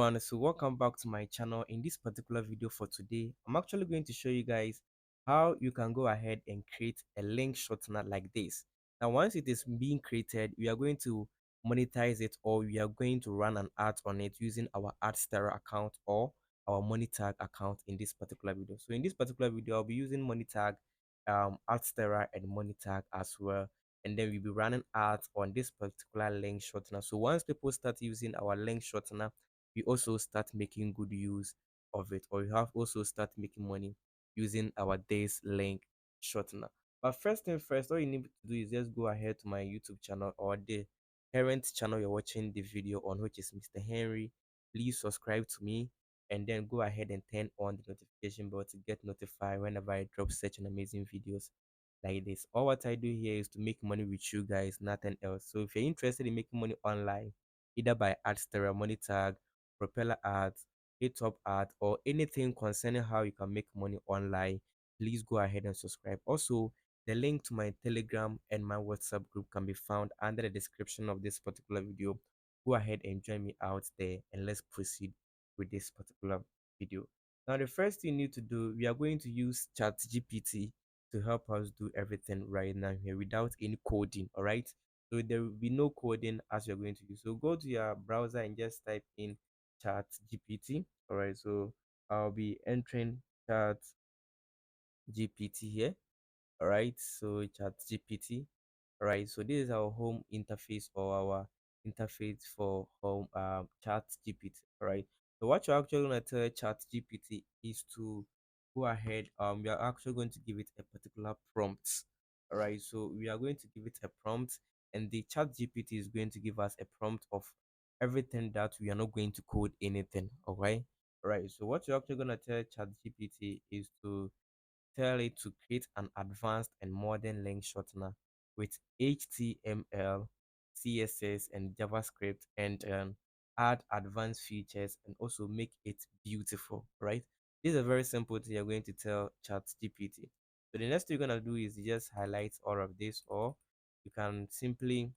everyone, so welcome back to my channel. In this particular video for today, I'm actually going to show you guys how you can go ahead and create a link shortener like this. Now once it is being created, we are going to monetize it, or we are going to run an ad on it using our Adsterra account or our money tag account in this particular video. So in this particular video, I'll be using money tag, Adsterra and money tag as well, and then we'll be running ads on this particular link shortener. So once people start using our link shortener, we also start making good use of it, or we have also start making money using our days link shortener. But first thing first, all you need to do is just go ahead to my YouTube channel or the current channel you're watching the video on, which is Mr. Henry. Please subscribe to me and then go ahead and turn on the notification bell to get notified whenever I drop such an amazing videos like this. All what I do here is to make money with you guys, nothing else. So if you're interested in making money online, either by Adsterra, money tag, propeller ads, hit up ad, or anything concerning how you can make money online, please go ahead and subscribe. Also, the link to my Telegram and my WhatsApp group can be found under the description of this particular video. Go ahead and join me out there, and let's proceed with this particular video. Now the first thing you need to do, we are going to use ChatGPT to help us do everything right now here without any coding. All right, so there will be no coding as you're going to use. So go to your browser and just type in chat gpt. All right, so I'll be entering chat gpt here. All right, so chat gpt. All right, so this is our home interface, or our interface for home chat gpt. All right, so what you're actually going to tell chat gpt is to go ahead. We are actually going to give it a particular prompt. All right, so we are going to give it a prompt, and the chat gpt is going to give us a prompt of everything that we are not going to code anything. Okay, all right, so what you're actually going to tell chat gpt is to tell it to create an advanced and modern link shortener with HTML, CSS, and JavaScript, and add advanced features and also make it beautiful, right? This is a very simple thing you're going to tell ChatGPT. So the next thing you're gonna do is just highlight all of this, or you can simply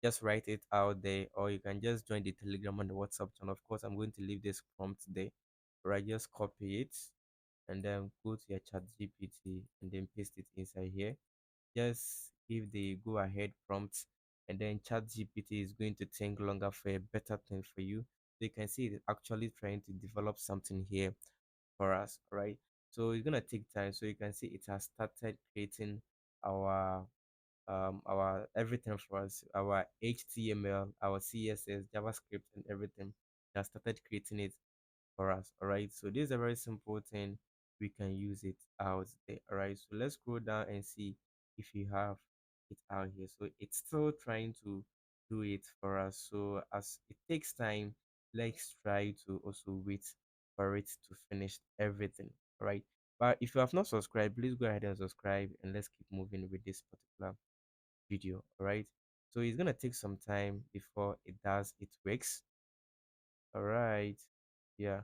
just write it out there, or you can just join the Telegram and the WhatsApp channel. Of course, I'm going to leave this prompt there, right? Just copy it and then go to your chat gpt and then paste it inside here. Just give the go ahead prompt, and then chat gpt is going to think longer for a better thing for you. So you can see it's actually trying to develop something here for us, right? So it's gonna take time. So you can see it has started creating our everything for us, our html, our css, javascript, and everything. It has started creating it for us. All right, so this is a very simple thing. We can use it out there. All right, so let's scroll down and see if you have it out here. So it's still trying to do it for us. So as it takes time, let's try to also wait for it to finish everything. All right, but if you have not subscribed, please go ahead and subscribe, and let's keep moving with this particular video. All right, so it's gonna take some time before it does its works. All right, yeah.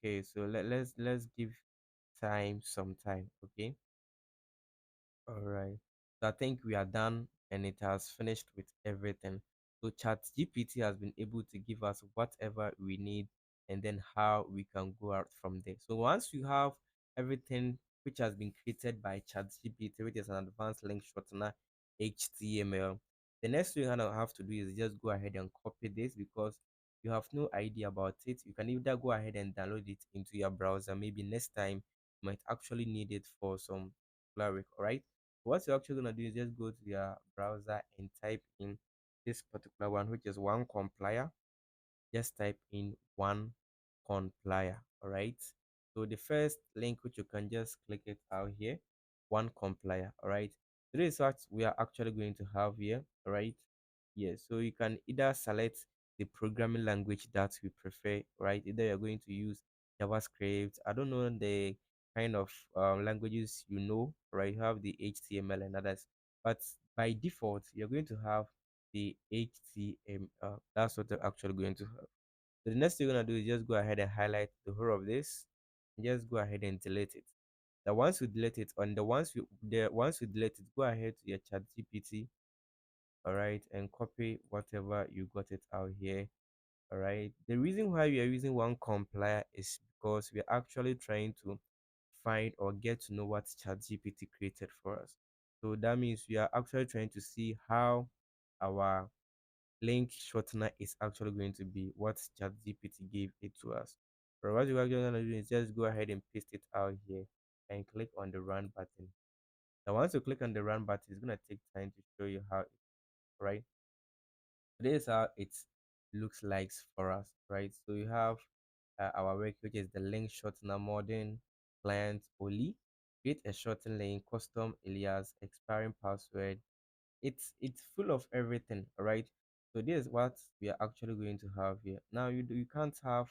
Okay, so let's give time some time. Okay, all right. So I think we are done, and it has finished with everything. So ChatGPT has been able to give us whatever we need, and then how we can go out from there. So once you have everything which has been created by ChatGPT, which is an advanced link shortener, HTML, the next thing you're gonna have to do is just go ahead and copy this, because you have no idea about it. You can either go ahead and download it into your browser. Maybe next time you might actually need it for some work. All right, what you're actually gonna do is just go to your browser and type in this particular one, which is one compiler. Just type in one compiler. All right, so the first link which you can just click it out here, one compiler. All right, so this is what we are actually going to have here. All right, yes, so you can either select the programming language that we prefer, right? Either you're going to use JavaScript, I don't know the kind of languages you know, right? You have the HTML and others, but by default you're going to have the HTML. That's what you're actually going to have. So the next thing you're gonna do is just go ahead and highlight the whole of this, and just go ahead and delete it. The once you delete it, on the once you delete it, go ahead to your chat GPT, all right, and copy whatever you got it out here, All right. The reason why we are using one compiler is because we are actually trying to find or get to know what ChatGPT created for us. So that means we are actually trying to see how our link shortener is actually going to be what ChatGPT gave it to us. So what you're actually gonna do is just go ahead and paste it out here and click on the run button. Now once you click on the run button, it's gonna take time to show you how it, right? This is how it looks like for us, right? So you have our work, which is the link shortener modern client only. Create a shortened link, custom alias, expiring password. It's full of everything, right? So this is what we are actually going to have here. Now you can't have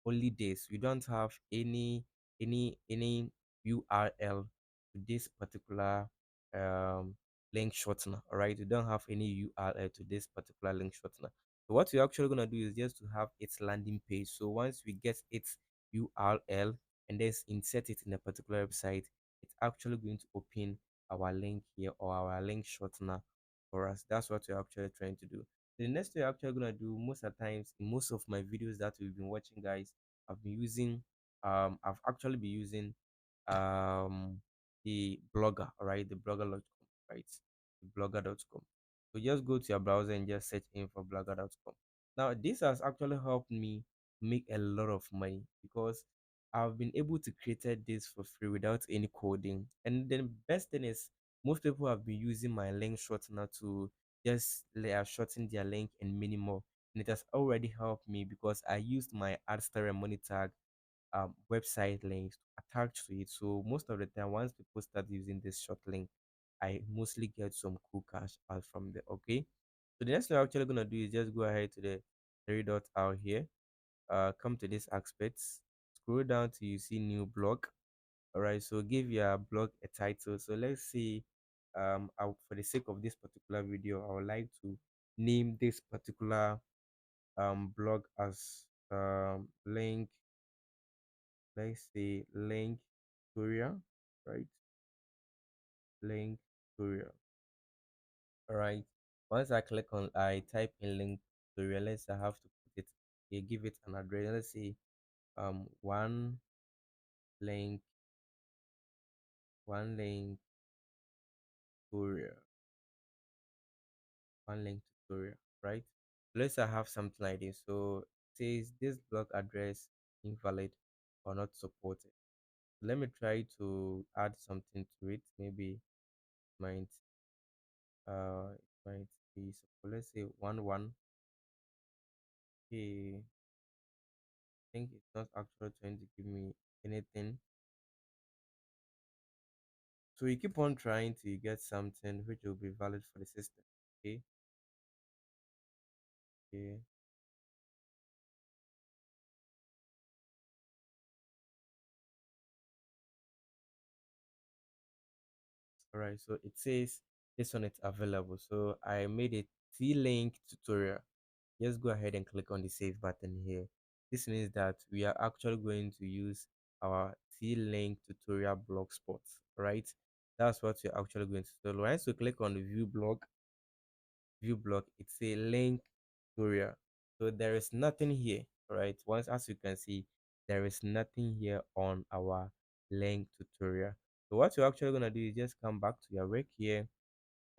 only this. We don't have any URL to this particular um link shortener. All right, you don't have any URL to this particular link shortener. So what we're actually gonna do is just to have its landing page. So once we get its URL and then insert it in a particular website, it's actually going to open our link here or our link shortener for us. That's what we're actually trying to do. The next thing we're actually gonna do most of the times in most of my videos that we've been watching, guys, I've actually been using um the blogger, all right, the blogger.com, right? The blogger.com. So just go to your browser and just search in for blogger.com. Now this has actually helped me make a lot of money because I've been able to create this for free without any coding. And then best thing is most people have been using my link shortener to just shorten their link and many more. And it has already helped me because I used my Adsterra money tag website links attached to it. So most of the time, once people start using this short link, I mostly get some cool cash out from there. Okay. So the next thing I'm actually gonna do is just go ahead to the three dots out here. Come to this aspects. Scroll down to you see new blog. All right, so give your blog a title. So let's see, for the sake of this particular video, I would like to name this particular blog as link, let's say link tutorial, right? Link tutorial. All right. Once I click on, I type in link tutorial. Let's say I have to put it, give it an address. Let's say one link, one link tutorial. One link tutorial, right? Let's say I have something like this. So it says this blog address invalid or not supported. Let me try to add something to it. Maybe might it might be so let's say 1 1. Okay, I think it's not actually trying to give me anything. So you keep on trying till you get something which will be valid for the system. Okay, okay. All right, so it says this one is available. So I made a T-Link tutorial. Just go ahead and click on the save button here. This means that we are actually going to use our T-Link tutorial blogspot, right? That's what you're actually going to do. So once you click on the view blog, it's a link tutorial. So there is nothing here, right? Once, as you can see, there is nothing here on our link tutorial. So what you're actually gonna do is just come back to your work here.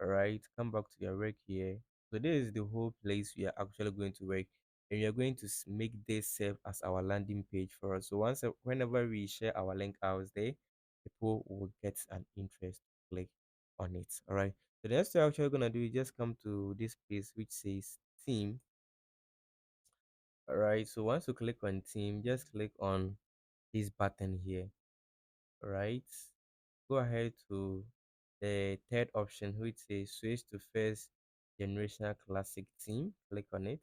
All right, come back to your work here. So this is the whole place we are actually going to work, and we are going to make this serve as our landing page for us. So whenever we share our link out there, people will get an interest to click on it. All right. So the next thing I'm actually gonna do is just come to this place which says theme. All right. So once you click on theme, just click on this button here. All right. Go ahead to the third option which says switch to first generational classic theme. Click on it.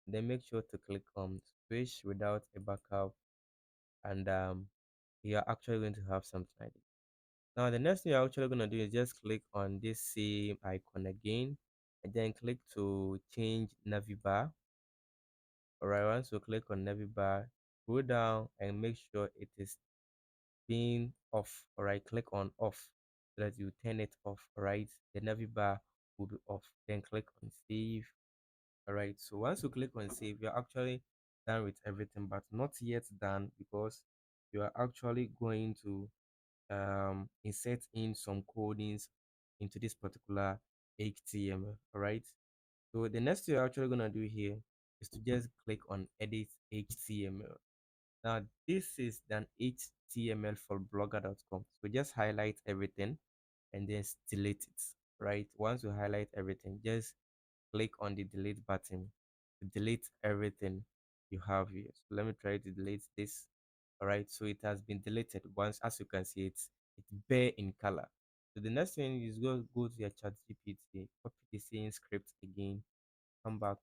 Then make sure to click on switch without a backup, and you are actually going to have something like this. Now the next thing you're actually going to do is just click on this same icon again and then click to change navibar. Alright, once you click on navibar, go down and make sure it is being off. Alright, click on off so that you turn it off. Alright, the navibar will be off. Then click on save. All right, so once you click on save, you're actually done with everything, but not yet done because you are actually going to insert in some codings into this particular HTML. All right, so the next thing you're actually going to do here is to just click on edit HTML. Now, this is an HTML for blogger.com. So just highlight everything and then delete it. Right, once you highlight everything, just click on the delete button to delete everything you have here. So let me try to delete this. All right, so it has been deleted. Once, as you can see, it's bare in color. So the next thing is go to your chat GPT, copy the same script again, come back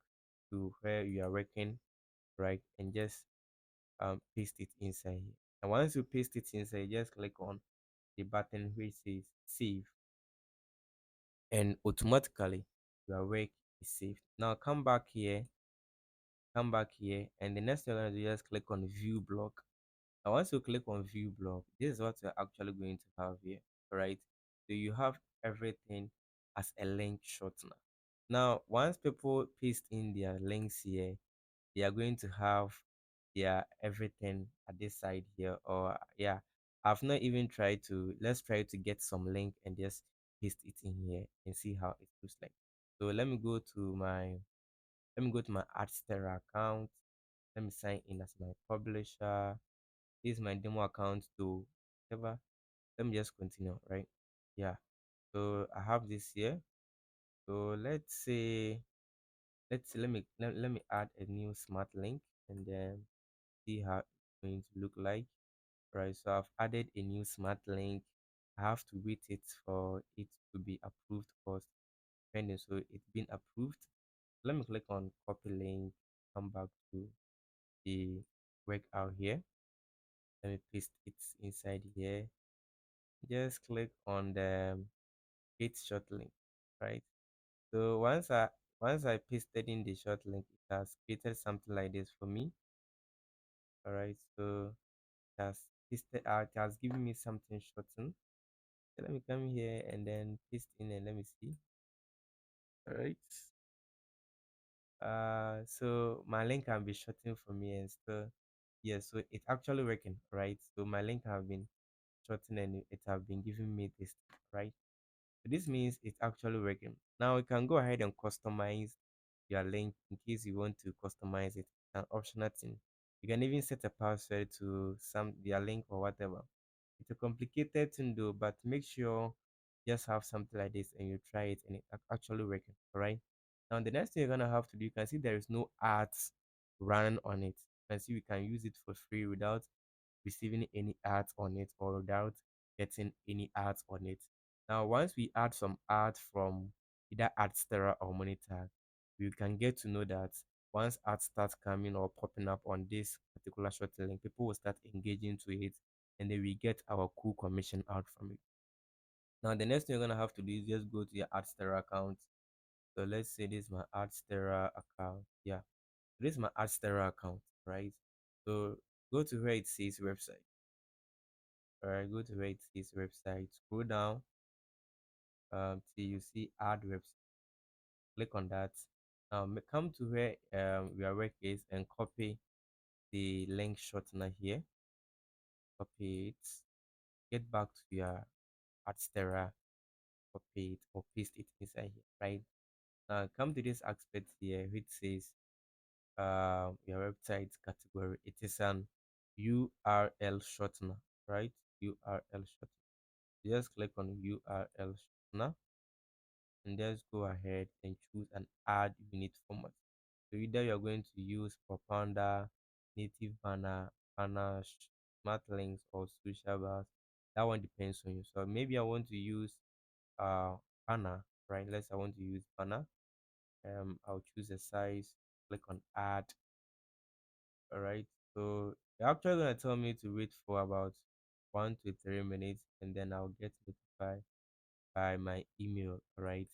to where you are working, right, and just paste it inside here. And once you paste it inside, just click on the button which says save, and automatically your work is saved. Now come back here, and the next thing you're going to do is just click on view block. Now once you click on view block, this is what you're actually going to have here. All right, so you have everything as a link shortener. Now once people paste in their links here, they are going to have their everything at this side here. Or yeah, I've not even tried to, let's try to get some link and just paste it in here and see how it looks like. So let me go to my Adsterra account. Let me sign in as my publisher. This is my demo account to whatever. Let me just continue, right? Yeah. So I have this here. So let me add a new smart link and then see how it's going to look like. Right. So I've added a new smart link. I have to wait it for it to be approved first. Pending. So it's been approved. Let me click on copy link, come back to the workout here. Let me paste it inside here. Just click on the create short link, right? So once I pasted in the short link, it has created something like this for me. All right, so it has pasted out, it has given me something shortened. So let me come here and then paste in and let me see. All right. So my link can be shortened for me and still, yeah, so it's actually working, right? So my link have been shortened and it have been giving me this, right? So this means it's actually working. Now you can go ahead and customize your link in case you want to customize it. It's an optional thing. You can even set a password to some their link or whatever. It's a complicated thing though, but make sure you just have something like this and you try it and it's actually working. All right. Now the next thing you're gonna have to do, you can see there is no ads running on it. You can see we can use it for free without receiving any ads on it or without getting any ads on it. Now, once we add some ads from either Adsterra or Monitor, we can get to know that once ads start coming or popping up on this particular short link, people will start engaging to it and then we get our cool commission out from it. Now, the next thing you're gonna have to do is just go to your Adsterra account. So let's say this is my Adsterra account. Yeah, this is my Adsterra account, right? So go to where it says website. All right, go to where it says website. Scroll down till you see add website. Click on that. Now come to where your work is and copy the link shortener here. Copy it. Get back to your Adsterra. Copy it or paste it inside here. Right now, come to this aspect here which says your website category. It is an URL shortener, right? URL shortener. Just click on URL shortener and just go ahead and choose an add unit format. So either you're going to use Propounder, native banner, smart links, or social bars. That one depends on you. So maybe I want to use uh banner, right? Let's I want to use banner. I'll choose a size, click on add. All right. So you're actually gonna tell me to wait for about 1 to 3 minutes, and then I'll get notified by my email. All right.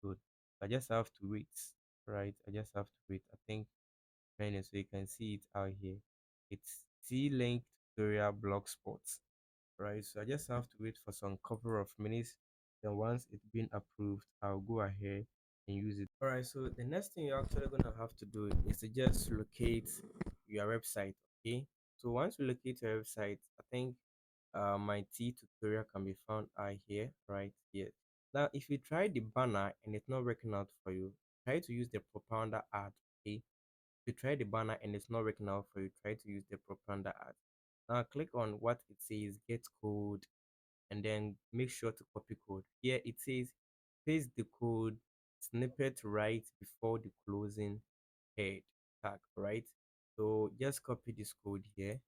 Good. I just have to wait. Right. I just have to wait. I think training so you can see it out here. It's T-Link tutorial blog spots. Right. So I just have to wait for some couple of minutes. Then once it's been approved, I'll go ahead and use it. All right, so the next thing you're actually gonna have to do is to just locate your website. Okay, so once you locate your website, I think my T tutorial can be found here, right here. Now, if you try the banner and it's not working out for you, try to use the propaganda ad. Okay, if you try the banner and it's not working out for you, try to use the propaganda ad. Now, click on what it says, get code, and then make sure to copy code. Here it says paste the code snippet right before the closing head tag, right? So just copy this code here,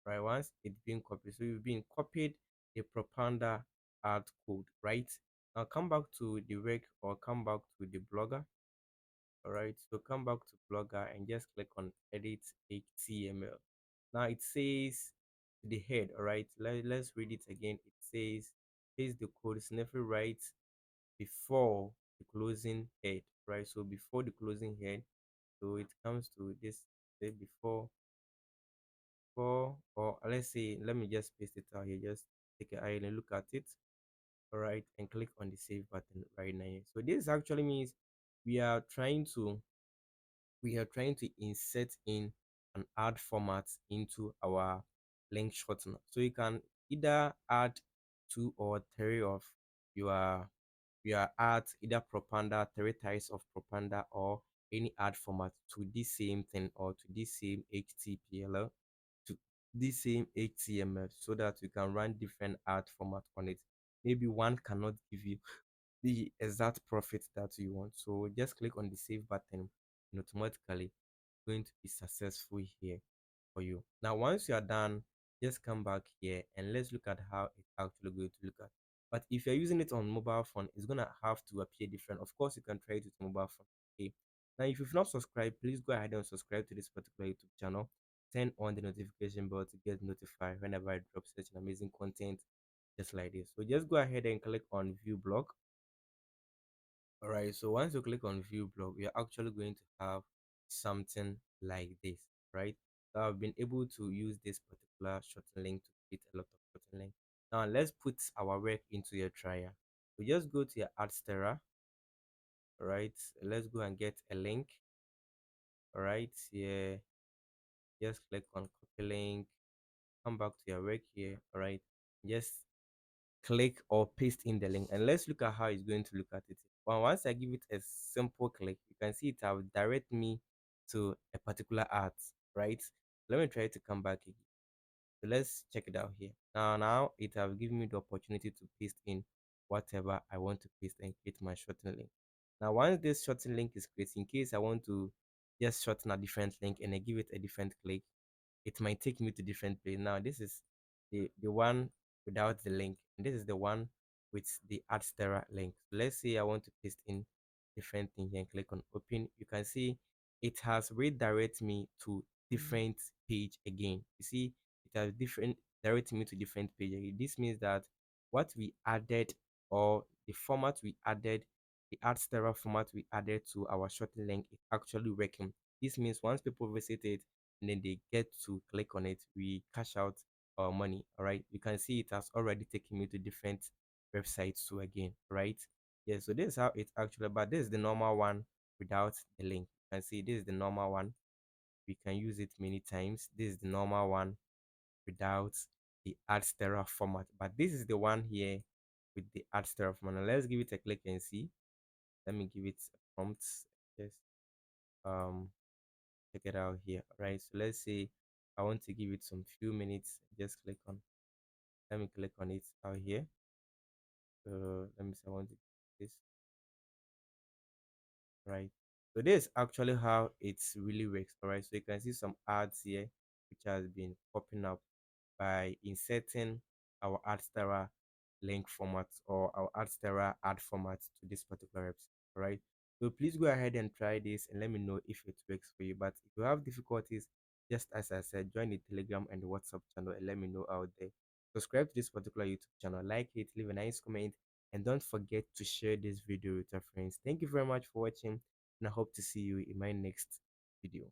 right? Once it's been copied, so you've been copied the propaganda ad code, right? Now come back to the rec or come back to the blogger. All right, so come back to blogger and just click on edit HTML. Now it says the head. All right, let's read it again. It says paste the code sniffle right before the closing head, right? So before the closing head, so it comes to this, say before, or let's say, let me just paste it out here. Just take a eye and look at it. All right, and click on the save button right now. So this actually means we are trying to we are trying to insert in an add format into our link shortener. So you can either add two or three of your ads, either propaganda, three types of propaganda, or any ad format to this same thing or to this same HTML to this same HTML so that you can run different ad format on it. Maybe one cannot give you the exact profit that you want. So just click on the save button and automatically going to be successful here for you. Now, once you are done, just come back here and let's look at how it's actually going to look at. But if you're using it on mobile phone, it's gonna have to appear different. Of course, you can try it with mobile phone. Okay. Now, if you've not subscribed, please go ahead and subscribe to this particular YouTube channel. Turn on the notification bell to get notified whenever I drop such an amazing content just like this. So just go ahead and click on view blog. All right, so once you click on view blog, you're actually going to have something like this, right? So I've been able to use this particular shorten link to create a lot of shorten link. Now let's put our work into your trial. So just go to your Adsterra, all right? Let's go and get a link, all right? Yeah, just click on copy link, come back to your work here, all right? Just click or paste in the link and let's look at how it's going to look at it. Well, once I give it a simple click, you can see it will direct me to a particular art, right? Let me try to come back again. So let's check it out here. Now it have given me the opportunity to paste in whatever I want to paste and create my shorten link. Now once this shorten link is created, in case I want to just shorten a different link and I give it a different click, it might take me to different place. Now this is the one without the link, and this is the one with the Adsterra link. So let's say I want to paste in different thing here and click on open. You can see it has redirect me to different page again. You see it has different directing me to different page again. This means that what we added or the format we added, the Adsterra format we added to our shorten link is actually working. This means once people visit it and then they get to click on it, we cash out our money. All right, you can see it has already taken me to different websites too again, right? Yeah, so this is how it's actually, but this is the normal one without the link. You can see this is the normal one. We can use it many times. This is the normal one without the Adsterra format, but this is the one here with the Adsterra format. Now let's give it a click and see. Let me give it a prompt. Yes. um check it out here. All right, so let's say I want to give it some few minutes. Just click on, let me click on it out here. So let me say I want to do this, right? So this is actually how it really works. All right, so you can see some ads here which has been popping up by inserting our Adsterra link format or our Adsterra ad format to this particular website. All right, so please go ahead and try this and let me know if it works for you. But if you have difficulties, just as I said, join the Telegram and the WhatsApp channel and let me know out there. Subscribe to this particular YouTube channel, like it, leave a nice comment, and don't forget to share this video with your friends. Thank you very much for watching, and I hope to see you in my next video.